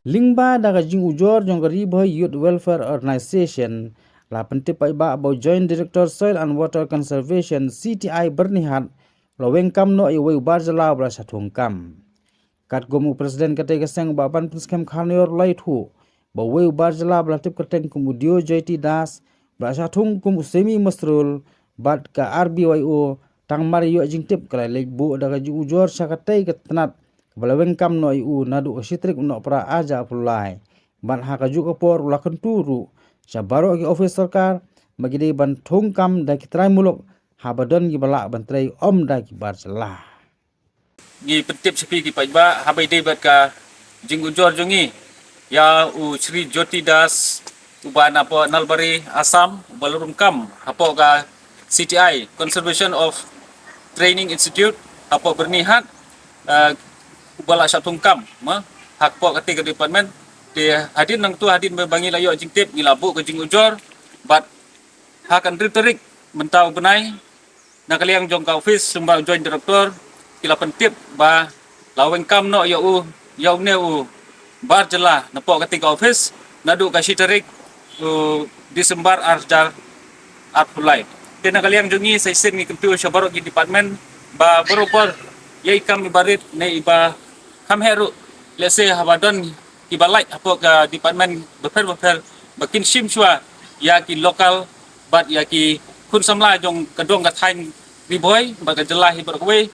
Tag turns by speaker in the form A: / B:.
A: Lingba daga jing ujor jong riboy Youth Welfare Organization la pentip pai ba about Joint Director Soil and Water Conservation CTI bernihat laweng kam no iwe barjala bra satung kam. Kat gomu presiden kate geseng ba ban pinskem khanyor lai thu ba we barjala bra tip kateng kumudio Joyti Das bra satung kum semi masrul bat ka RBYO tang mari yo jing tip kala lekbu daga ji ujor sakatai ketnat balaweng kam no iu nadu sitrik no pra aja pulai ban haka juga por ulakan turu sabaro ki office sarkar magide ban thong kam da ki trai muluk habadon ki bala ban trai om da ki barjala
B: Gi pentip sepi ki paiba habai de bat ka jing ujor jongi ya u Sri Jyoti Das uban apo Nalbari Assam balarum kam apo ka CTI Conservation of Training Institute apo bernihat ubala satung kam ma hak po ketiga department di hadin nang tu hadin berbangi layo jing tip ngilabu ke jing ujor bat hakan ritorik mentau benai nakaliang jong ka office sumba joint director kila pentip ba laweng kam no yo ne u bar jela napo ketiga office nadu ka sitarik disembar arjar atulai tena kaliang jongi saisen ngi kemtu syabarok di department ba berupor yai kam ibarit ne iba kam heru lese habadon ibalai apo ka department befer bakin sim shwa ya ki lokal bat ya ki kun samla jong kadong ka thain riboy ba ka jelah ibar kwe